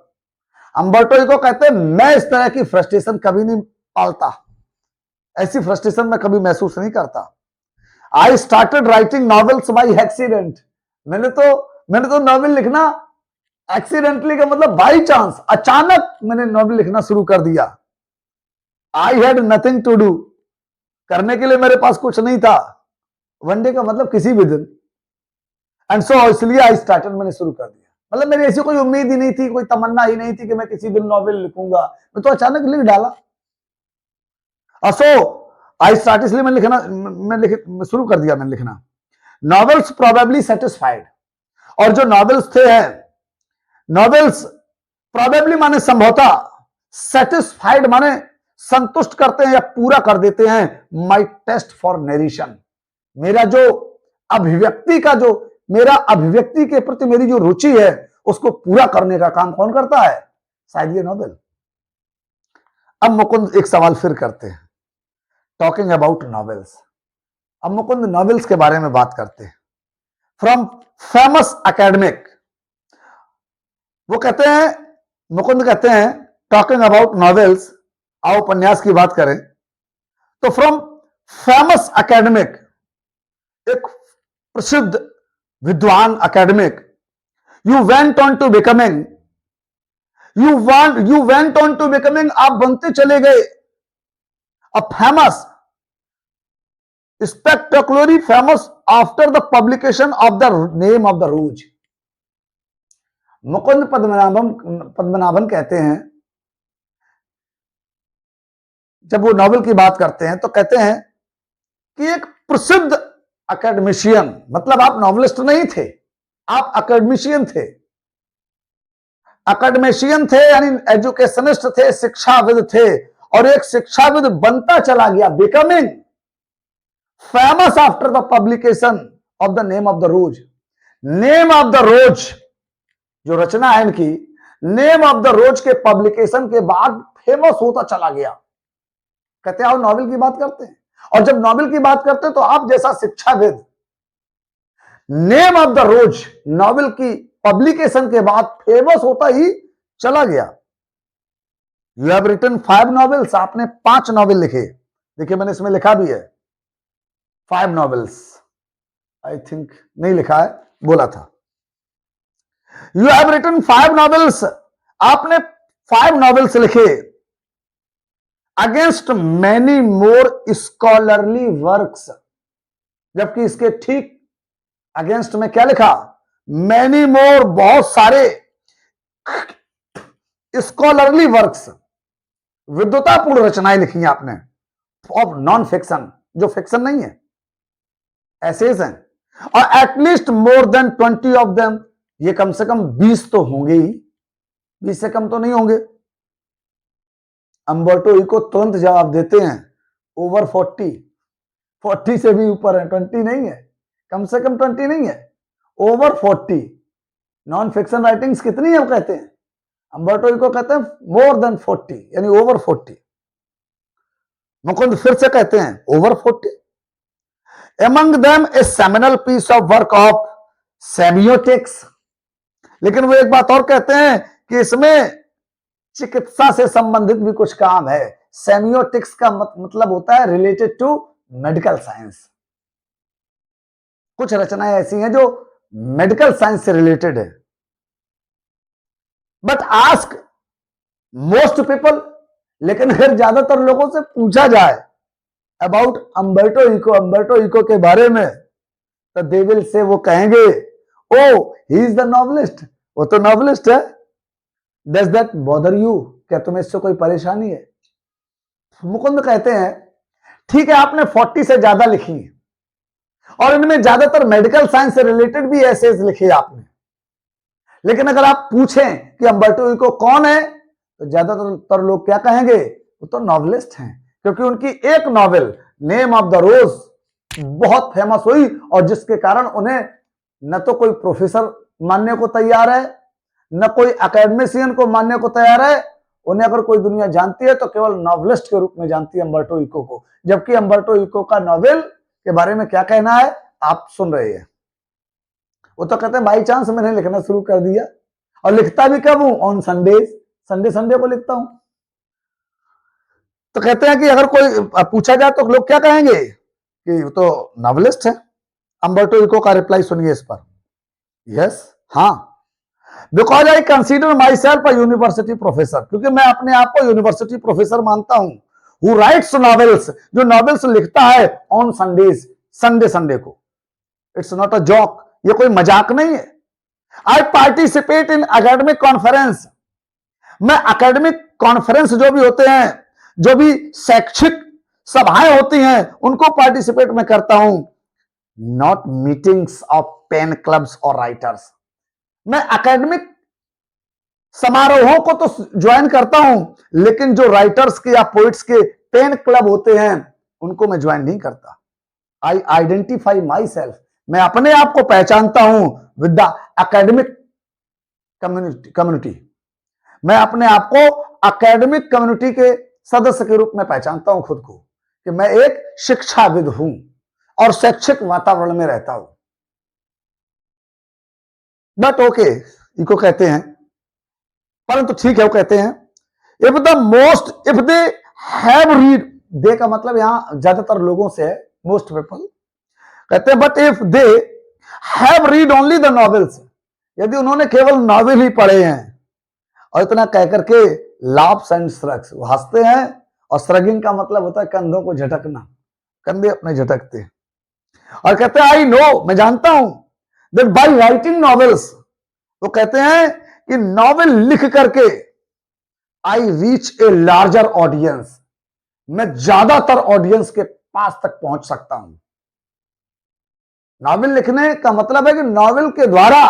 A: Umberto Eco कहते हैं मैं इस तरह की फ्रस्ट्रेशन कभी नहीं पालता, ऐसी फ्रस्ट्रेशन मैं कभी महसूस नहीं करता। I started writing novels by accident, मैंने तो नॉवेल लिखना एक्सीडेंटली का मतलब बाई चांस, अचानक मैंने नॉवेल लिखना शुरू कर दिया। I had nothing to do, करने के लिए मेरे पास कुछ नहीं था, वन डे का मतलब किसी भी दिन, एंड सो इसलिए आई स्टार्टेड, मैंने शुरू कर दिया, मतलब मेरी ऐसी कोई उम्मीद ही नहीं थी, कोई तमन्ना ही नहीं थी कि मैं किसी दिन नॉवेल लिखूंगा, मैं तो अचानक लिख डाला। सो आई स्टार्ट, इसलिए मैं शुरू कर दिया मैंने लिखना। नॉवेल्स प्रोबेबली सेटिस्फाइड, और जो नॉवेल्स थे हैं, नॉवेल्स प्रोबेबली माने संभवतः, सेटिस्फाइड माने संतुष्ट करते हैं या पूरा कर देते हैं माई टेस्ट फॉर नरेशन, मेरा जो अभिव्यक्ति का, जो मेरा अभिव्यक्ति के प्रति मेरी जो रुचि है, उसको पूरा करने का काम कौन करता है? शायद ये नॉवेल। अब मुकुंद एक सवाल फिर करते हैं, टॉकिंग अबाउट नॉवेल्स, अब मुकुंद नॉवेल्स के बारे में बात करते हैं। फ्रॉम फेमस एकेडमिक, वो कहते हैं, मुकुंद कहते हैं टॉकिंग अबाउट नॉवेल्स, आओ उपन्यास की बात करें तो फ्रॉम फेमस एकेडमिक, एक प्रसिद्ध विद्वान academic, you went on to becoming, you went on to becoming, आप बनते चले गए a famous, spectacularly famous after the publication of the name of the rose. Mukund Padmanabhan कहते हैं, जब वो नॉवेल की बात करते हैं तो कहते हैं कि एक प्रसिद्ध एकेडमिशियन, मतलब आप नॉवेलिस्ट नहीं थे, आप एकेडमिशियन थे, एकेडमिशियन थे यानी एजुकेशनिस्ट थे, शिक्षाविद थे, और एक शिक्षाविद बनता चला गया, becoming famous after the publication of the name of the rose. Name of the rose जो रचना है इनकी, नेम ऑफ द रोज के पब्लिकेशन के बाद फेमस होता चला गया। कहते हैं आप नॉवेल की बात करते हैं, और जब नॉवेल की बात करते हैं तो आप जैसा शिक्षाविद, name of the rose novel की पब्लिकेशन के बाद फेमस होता ही चला गया। यू हैव रिटन 5 नॉवेल्स, आपने 5 नॉवेल लिखे, देखिए मैंने इसमें लिखा भी है 5 नॉवेल्स, आई थिंक नहीं लिखा है, बोला था। यू हैव रिटन 5 नॉवेल्स, आपने 5 नॉवेल्स लिखे, against many more scholarly works, जबकि इसके ठीक अगेंस्ट में क्या लिखा, मैनी मोर, बहुत सारे स्कॉलरली वर्क्स, विद्वतापूर्ण रचनाएं लिखी हैं आपने, ऑफ नॉन फिक्शन, जो फिक्शन नहीं है, एसेज हैं, और at least more than 20 of them, ये कम से कम 20 तो होंगे ही, 20 से कम तो नहीं होंगे। अम्बर्टो इको तुरंत जवाब देते हैं, ओवर 40, 40 से भी ऊपर है, 20 नहीं है, कम से कम 20 नहीं है, ओवर 40। नॉन फिक्शन राइटिंग्स कितनी है वो कहते हैं, अम्बर्टो इको कहते हैं मोर देन 40, यानी ओवर 40। मुकुंद फिर से कहते हैं over 40। Among them a seminal piece of work of semiotics, लेकिन वो एक बात और कहते हैं कि इसमें चिकित्सा से संबंधित भी कुछ काम है। सेमियोटिक्स का मतलब होता है रिलेटेड टू मेडिकल साइंस। कुछ रचनाएं ऐसी हैं जो मेडिकल साइंस से रिलेटेड है। बट आस्क मोस्ट पीपल, लेकिन अगर ज्यादातर लोगों से पूछा जाए अबाउट अम्बर्टो इको के बारे में, तो दे विल से, वो कहेंगे ओ ही इज द नॉवलिस्ट, वो तो नॉवलिस्ट है। डज दैट बॉदर यू, क्या तुम्हें इससे कोई परेशानी है? मुकुंद कहते हैं ठीक है, आपने 40 से ज्यादा लिखी और इनमें ज्यादातर मेडिकल साइंस से रिलेटेड भी एसेज लिखे आपने, लेकिन अगर आप पूछें कि अम्बर्टो इको कौन है, तो ज्यादातर लोग क्या कहेंगे, वो तो नॉवलिस्ट हैं, क्योंकि उनकी एक नॉवेल नेम ऑफ द रोज बहुत फेमस हुई और जिसके कारण उन्हें न तो कोई प्रोफेसर मानने को तैयार है, न कोई एकेडमिशियन को मानने को तैयार है। उन्हें अगर कोई दुनिया जानती है तो केवल नॉवलिस्ट के रूप में जानती है अम्बर्टो इको को। जबकि अम्बर्टो इको का नॉवेल के बारे में क्या कहना है आप सुन रहे हैं। वो तो कहते हैं बाई चांस मैंने लिखना शुरू कर दिया, और लिखता भी कब हूं, ऑन संडेज, संडे को लिखता हूं। तो कहते हैं कि अगर कोई पूछा जाए तो लोग क्या कहेंगे कि वो तो नॉवलिस्ट है। अम्बर्टो इको का रिप्लाई सुनिए इस पर, यस, हाँ, because I consider my self a university professor, क्योंकि मैं अपने आप को यूनिवर्सिटी प्रोफेसर मानता हूं। हु राइट्स नॉवेल्स, जो नॉवेल्स लिखता है ऑन संडेज, संडे को। इट्स नॉट अ जॉक, ये कोई मजाक नहीं है। आई पार्टिसिपेट इन एकेडमिक कॉन्फ्रेंस, मैं एकेडमिक कॉन्फ्रेंस जो भी होते हैं, जो भी शैक्षिक सभाएं होती हैं, उनको पार्टिसिपेट मैं करता हूं। Not meetings of pen clubs और राइटर्स, मैं एकेडमिक समारोहों को तो ज्वाइन करता हूं, लेकिन जो राइटर्स के या पोइट्स के पेन क्लब होते हैं उनको मैं ज्वाइन नहीं करता। आई आइडेंटिफाई माई सेल्फ, मैं अपने आप को पहचानता हूं विद द एकेडमिक कम्युनिटी, मैं अपने आप को एकेडमिक कम्युनिटी के सदस्य के रूप में पहचानता हूं खुद को, कि मैं एक शिक्षाविद हूं और शैक्षिक वातावरण में रहता हूं। बट ओके, इको कहते हैं, परंतु ठीक है, वो कहते हैं इफ दे हैव रीड, दे का मतलब यहां ज्यादातर लोगों से है, मोस्ट पीपल कहते हैं, but if they have read only the novels, यदि उन्होंने केवल नॉवेल ही पढ़े हैं, और इतना कह करके लाफ्स एंड श्रग्स, वो हंसते हैं, और श्रगिंग का मतलब होता है कंधों को झटकना, कंधे अपने झटकते, और कहते हैं आई नो, मैं जानता हूं, दैट बाय राइटिंग नॉवेल्स, वो कहते हैं कि नॉवेल लिख करके I reach a larger audience, मैं ज्यादातर ऑडियंस के पास तक पहुंच सकता हूं। नॉवेल लिखने का मतलब है कि नॉवेल के द्वारा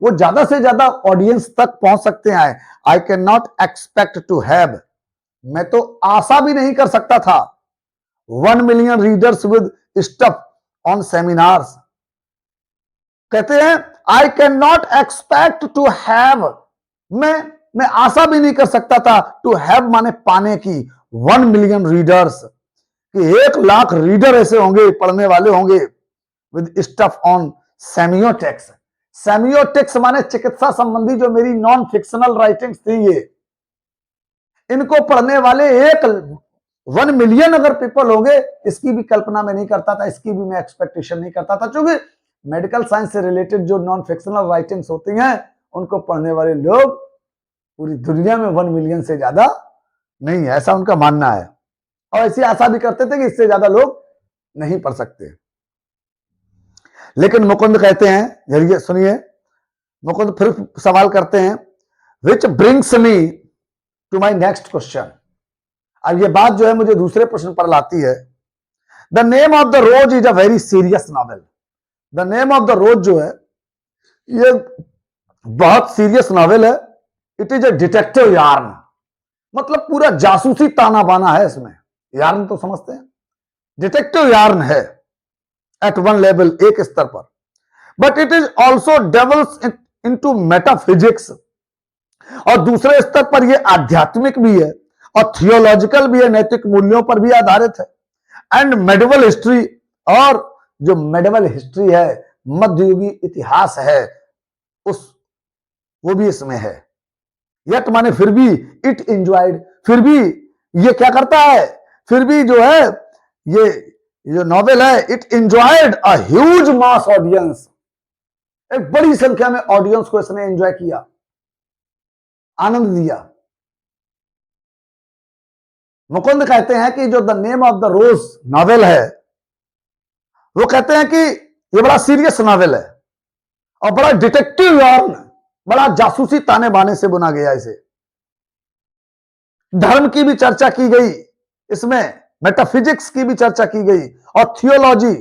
A: वो ज्यादा से ज्यादा ऑडियंस तक पहुंच सकते हैं। I can not expect to have, मैं तो आशा भी नहीं कर सकता था 1 million readers with stuff on seminars, कहते हैं I can not expect to have, मैं आशा भी नहीं कर सकता था, टू हैव माने पाने की, 1 मिलियन रीडर्स, कि 1 लाख रीडर ऐसे होंगे, पढ़ने वाले होंगे, विद स्टफ ऑन सेमियोटेक्स, सेमियोटेक्स माने चिकित्सा संबंधी जो मेरी नॉन फिक्शनल राइटिंग्स थी, ये इनको पढ़ने वाले 1 मिलियन अगर पीपल होंगे, इसकी भी कल्पना मैं नहीं करता था, इसकी भी मैं एक्सपेक्टेशन नहीं करता था, क्योंकि मेडिकल साइंस से रिलेटेड जो नॉन फिक्शनल राइटिंग्स होती हैं उनको पढ़ने वाले लोग पूरी दुनिया में 1 मिलियन से ज्यादा नहीं है, ऐसा उनका मानना है, और ऐसी आशा भी करते थे कि इससे ज्यादा लोग नहीं पढ़ सकते। लेकिन मुकुंद कहते हैं, जरिए सुनिए, मुकुंद फिर सवाल करते हैं, which brings me to my next question. अब ये बात जो है मुझे दूसरे प्रश्न पर लाती है। The name of the rose is a very serious novel. The name of the rose जो है ये बहुत सीरियस नॉवेल है। It is a detective yarn, मतलब पूरा जासूसी ताना बाना है इसमें। यार्न तो समझते हैं, डिटेक्टिव यार्न है एट वन लेवल, एक स्तर पर। But it is also dwells into metaphysics, और दूसरे स्तर पर यह आध्यात्मिक भी है और थियोलॉजिकल भी है, नैतिक मूल्यों पर भी आधारित है। एंड मेडिवल हिस्ट्री, और जो मेडिवल हिस्ट्री है, मध्ययुगी इतिहास है, उस वो भी इसमें है। यट माने फिर भी, इट एंजॉयड, फिर भी ये क्या करता है, फिर भी जो है ये जो नॉवेल है, it enjoyed a huge mass audience, एक बड़ी संख्या में ऑडियंस को इसने एंजॉय किया, आनंद दिया। मुकुंद कहते हैं कि जो the name of the rose novel है, वो कहते हैं कि ये बड़ा सीरियस नॉवेल है और बड़ा डिटेक्टिव यार्न, बड़ा जासूसी ताने बाने से बुना गया इसे। धर्म की भी चर्चा की गई इसमें, मेटाफिजिक्स की भी चर्चा की गई, और थियोलॉजी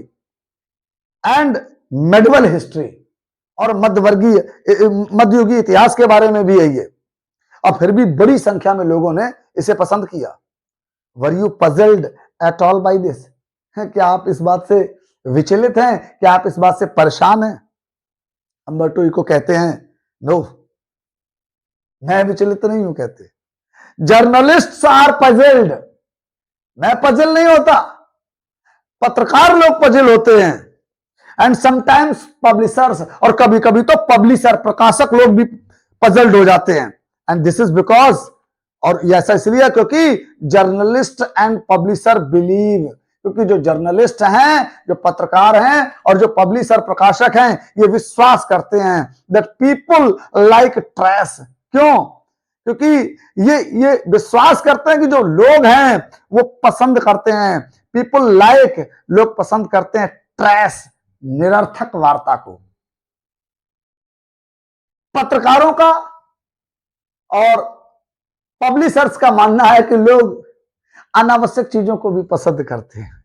A: एंड मेडिवल हिस्ट्री, और मध्ययुगीय इतिहास के बारे में भी है ये। और फिर भी बड़ी संख्या में लोगों ने इसे पसंद किया। Were you puzzled at all by this? क्या आप इस बात से विचलित हैं? क्या आप इस बात से परेशान हैं? अम्बर्टो इको कहते हैं, नो, मैं विचलित नहीं हूं। कहते जर्नलिस्ट्स आर पजल्ड, मैं पजल नहीं होता, पत्रकार लोग पजल होते हैं। एंड समटाइम्स पब्लिशर्स, और कभी कभी तो पब्लिशर, प्रकाशक लोग भी पजल्ड हो जाते हैं। एंड दिस इज बिकॉज, और ऐसा इसलिए क्योंकि जर्नलिस्ट एंड पब्लिशर बिलीव, क्योंकि जो जर्नलिस्ट हैं, जो पत्रकार हैं, और जो पब्लिशर, प्रकाशक हैं, ये विश्वास करते हैं दैट पीपल लाइक ट्रैश। क्यों? क्योंकि ये विश्वास करते हैं कि जो लोग हैं वो पसंद करते हैं, पीपल लाइक, लोग पसंद करते हैं ट्रैश, निरर्थक वार्ता को। पत्रकारों का और पब्लिशर्स का मानना है कि लोग अनावश्यक चीजों को भी पसंद करते हैं,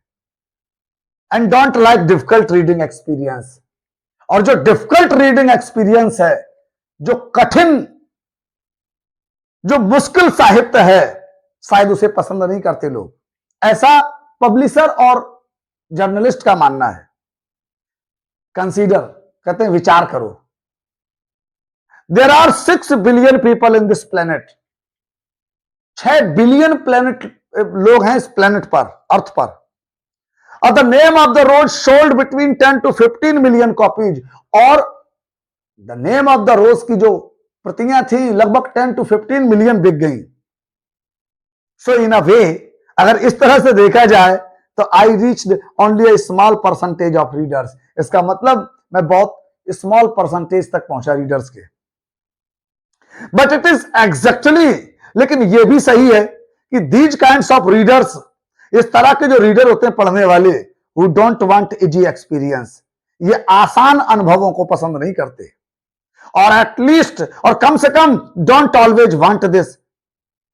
A: and don't like difficult reading experience. और जो डिफिकल्ट रीडिंग एक्सपीरियंस है, जो कठिन, जो मुश्किल साहित्य है, शायद उसे पसंद नहीं करते लोग। ऐसा पब्लिशर और जर्नलिस्ट का मानना है। कंसीडर, कहते हैं विचार करो, there are 6 billion people in this planet. 6 billion planet लोग हैं इस प्लेनेट पर, अर्थ पर। और the name of the rose sold between 10 to 15 million copies, और the name of the rose की जो प्रतियां थी लगभग 10 to 15 मिलियन बिक गई। सो इन अ वे, अगर इस तरह से देखा जाए तो I reached only a small percentage of readers. इसका मतलब मैं बहुत स्मॉल परसेंटेज तक पहुंचा रीडर्स के। बट इट इज एग्जैक्टली, लेकिन यह भी सही है कि दीज काइंड्स ऑफ रीडर्स, इस तरह के जो रीडर होते हैं पढ़ने वाले, who don't want easy experience, ये आसान अनुभवों को पसंद नहीं करते, और एटलीस्ट, और कम से कम, डोंट ऑलवेज वांट दिस,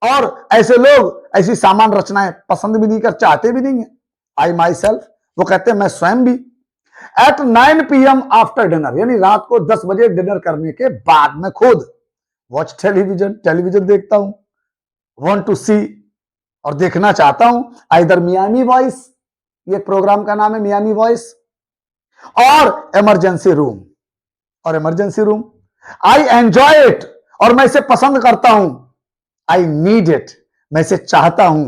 A: और ऐसे लोग ऐसी सामान रचनाएं पसंद भी नहीं कर, चाहते भी नहीं है। आई माई सेल्फ, वो कहते हैं मैं स्वयं भी, एट 9 PM आफ्टर डिनर, यानी रात को 10 बजे डिनर करने के बाद में खुद वॉच टेलीविजन, टेलीविजन देखता हूं, वांट टू सी, और देखना चाहता हूं आइदर मियामी वॉइस, ये प्रोग्राम का नाम है मियामी वॉइस, और इमरजेंसी रूम, और emergency room. I enjoy it, और मैं इसे पसंद करता हूं। आई नीड इट, मैं इसे चाहता हूं,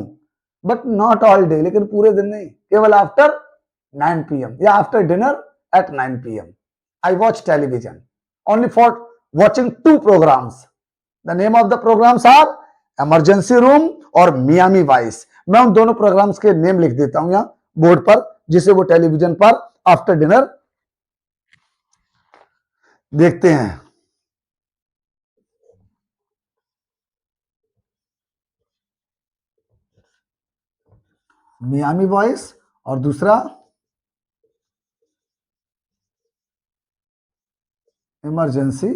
A: बट नॉट ऑल डे, लेकिन पूरे दिन नहीं, केवल आफ्टर 9 PM या after dinner at 9 PM I watch television only for watching 2 programmes. The name of the programmes are emergency room और मियामी वॉइस। मैं उन दोनों प्रोग्राम्स के नेम लिख देता हूं यहां बोर्ड पर, जिसे वो टेलीविजन पर आफ्टर डिनर देखते हैं। मियामी वॉइस और दूसरा इमरजेंसी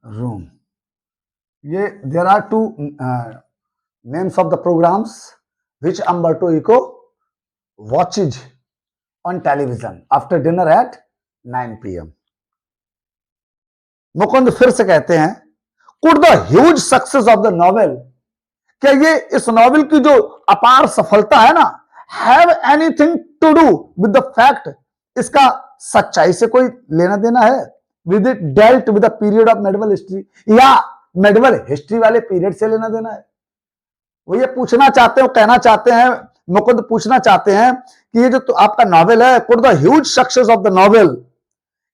A: रूम। ये there are two names of the programs which Umberto Eco watches on television after dinner at 9 p.m. Mukund फिर से कहते हैं, could the huge success of the novel, क्या ये इस नॉवेल की जो अपार सफलता है ना, have anything to do with the fact, इसका सच्चाई से कोई लेना देना है, with it dealt with the period of medieval history, या मेडिवल हिस्ट्री वाले पीरियड से लेना देना है? वो ये पूछना चाहते हैं, कहना चाहते हैं, मुकुंद पूछना चाहते हैं कि ये जो तो आपका नॉवेल है, could the huge success of the novel,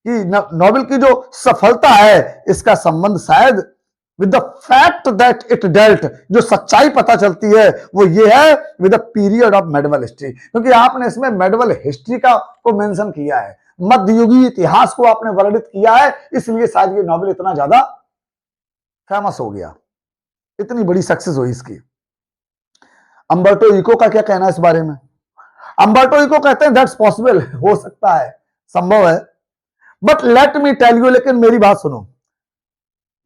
A: कि नॉवेल की जो सफलता है इसका संबंध शायद with the fact that it dealt, जो सच्चाई पता चलती है वो ये है with the period of medieval history, क्योंकि आपने इसमें मेडिवल हिस्ट्री का को मेंशन किया है, मध्ययुगीय इतिहास को आपने वर्णित किया है, इसलिए शायद ये नॉवेल इतना ज्यादा फेमस हो गया, इतनी बड़ी सक्सेस हुई इसकी। अम्बर्टो इको का क्या कहना है इस बारे में? अम्बर्टो इको कहते हैं दैट्स पॉसिबल, हो सकता है, संभव है, but let me tell you, लेकिन मेरी बात सुनो,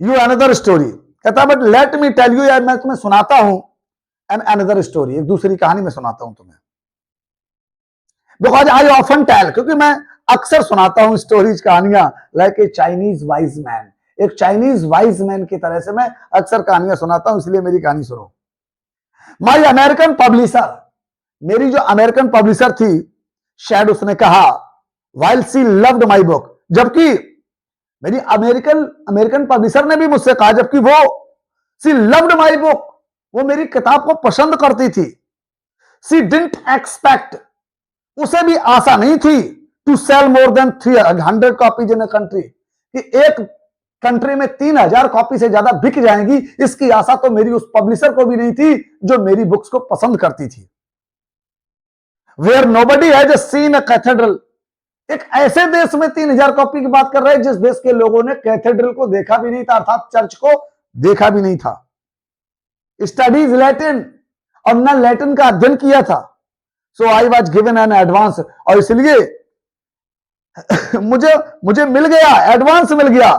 A: यू अनदर स्टोरी, कहता है but let me tell you, यार मैं तुम्हें सुनाता हूं एन अनदर स्टोरी, एक दूसरी कहानी में सुनाता हूं तुम्हें, बिकॉज आई ऑफन टेल, क्योंकि मैं अक्सर सुनाता हूं स्टोरीज, कहानियां, like a Chinese wise man, एक चाइनीज वाइज मैन की तरह से मैं अक्सर कहानियां सुनाता हूं, इसलिए मेरी कहानी सुनो। माई अमेरिकन पब्लिशर, मेरी जो अमेरिकन पब्लिशर थी, शायद उसने कहा, while she loved my book, जबकि मेरी अमेरिकन पब्लिशर ने भी मुझसे कहा, जबकि वो सी लव्ड माई बुक, वो मेरी किताब को पसंद करती थी, सी डिडंट एक्सपेक्ट, उसे भी आशा नहीं थी, to sell more than 300 copies in a country, कि एक कंट्री में 3000 कॉपी से ज्यादा बिक जाएंगी, इसकी आशा तो मेरी उस पब्लिशर को भी नहीं थी जो मेरी बुक्स को पसंद करती थी। Where nobody has seen a cathedral, एक ऐसे देश में 3000 कॉपी की बात कर रहे हैं जिस देश के लोगों ने कैथेड्रल को देखा भी नहीं था, अर्थात चर्च को देखा भी नहीं था। स्टडीज लैटिन, और ना लैटिन का अध्ययन किया था, so I was given an advance, और इसलिए मुझे मिल गया, एडवांस मिल गया,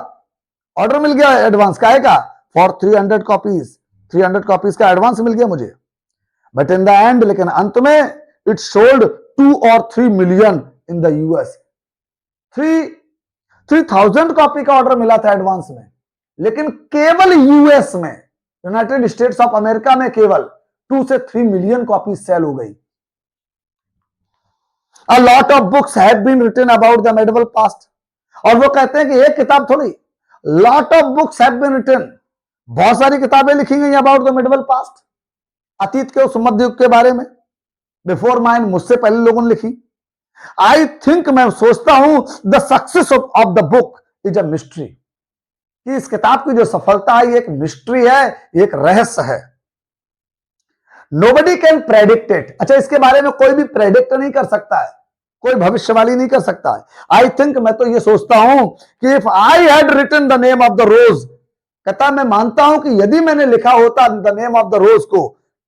A: ऑर्डर मिल गया एडवांस का, फॉर 300 कॉपीज, 300 कॉपीज का एडवांस मिल गया मुझे, बट इन द एंड, लेकिन अंत में, इट सोल्ड 2 और 3 million in the US, 3000 copy का ऑर्डर मिला था एडवांस में, लेकिन केवल यूएस में, यूनाइटेड स्टेट्स ऑफ अमेरिका में केवल 2 से 3 मिलियन कॉपी सेल हो गई। A lot of books have been written about the medieval past, और वो कहते हैं कि एक किताब थोड़ी, lot of books have been written, बहुत सारी किताबें लिखी गई about the medieval past, अतीत के उस मध्य युग के बारे में, बिफोर माइन, मुझसे पहले लोगों ने लिखी। आई थिंक, मैं सोचता हूं, the success of the book is a mystery, कि इस किताब की जो सफलता है ये एक मिस्ट्री है, एक रहस्य है। नोबडी कैन प्रेडिक्ट इट, अच्छा इसके बारे में कोई भी प्रेडिक्ट नहीं कर सकता है, कोई भविष्यवाणी नहीं कर सकता है। आई थिंक, मैं तो ये सोचता हूं कि if I had written the name of the rose, कहता मैं मानता हूं कि यदि मैंने लिखा होता the name of the rose को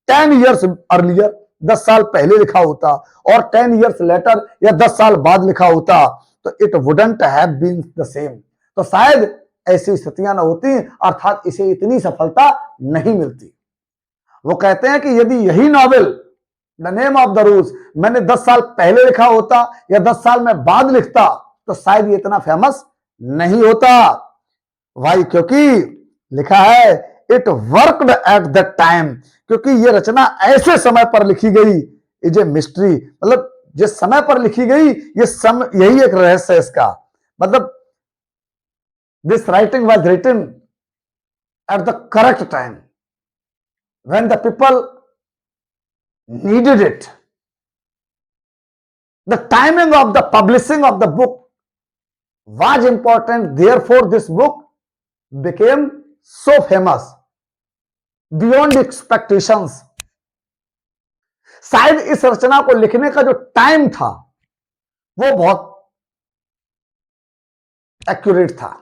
A: 10 years अर्लियर, 10 साल पहले लिखा होता, और 10 years लेटर या 10 साल बाद लिखा होता, तो it wouldn't have been the same, तो शायद ऐसी स्थितियां न होती, अर्थात इसे इतनी सफलता नहीं मिलती। वो कहते हैं कि यदि यही novel the name of the rose मैंने 10 साल पहले लिखा होता या 10 साल में बाद लिखता, तो शायद ये इतना फेमस नहीं होता। वाई? क्योंकि लिखा है it worked at the time, क्योंकि ये रचना ऐसे समय पर लिखी गई, इज ए मिस्ट्री, मतलब जिस समय पर लिखी गई ये यही एक रहस्य है इसका, मतलब this writing was written at the correct time when the people needed it. The timing of the publishing of the book was important, therefore this book became so famous beyond expectations. शायद इस रचना को लिखने का जो time था वो बहुत accurate था।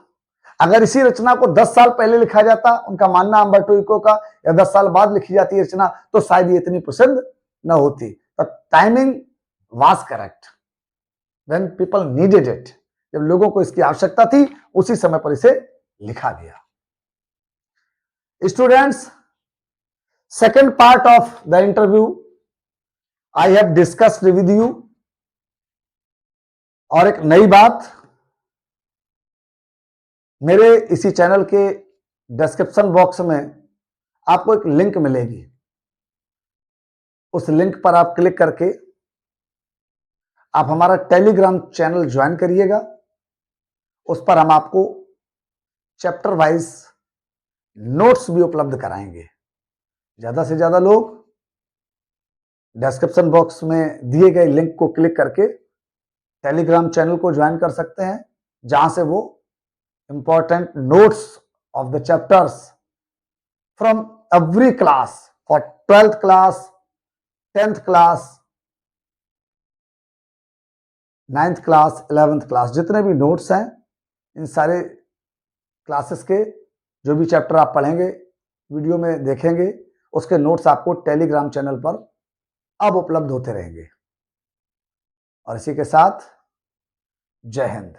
A: अगर इसी रचना को 10 साल पहले लिखा जाता, उनका मानना अम्बर्टो इको का, या 10 साल बाद लिखी जाती है रचना, तो शायद ये इतनी प्रसिद्ध न होती। Timing was correct when people needed it, जब लोगों को इसकी आवश्यकता थी उसी समय पर इसे लिखा गया। Students, second part of the interview I have discussed with you. और एक नई बात, मेरे इसी चैनल के डिस्क्रिप्शन बॉक्स में आपको एक लिंक मिलेगी। उस लिंक पर आप क्लिक करके आप हमारा टेलीग्राम चैनल ज्वाइन करिएगा। उस पर हम आपको चैप्टर वाइज नोट्स भी उपलब्ध कराएंगे। ज्यादा से ज्यादा लोग डिस्क्रिप्शन बॉक्स में दिए गए लिंक को क्लिक करके टेलीग्राम चैनल को ज्वाइन कर सकते हैं, जहां से वो important notes of the chapters from every class for 12th class, 10th class, 9th class, 11th class, जितने भी नोट्स हैं इन सारे क्लासेस के जो भी चैप्टर आप पढ़ेंगे, वीडियो में देखेंगे, उसके नोट्स आपको टेलीग्राम चैनल पर अब उपलब्ध होते रहेंगे। और इसी के साथ जय हिंद।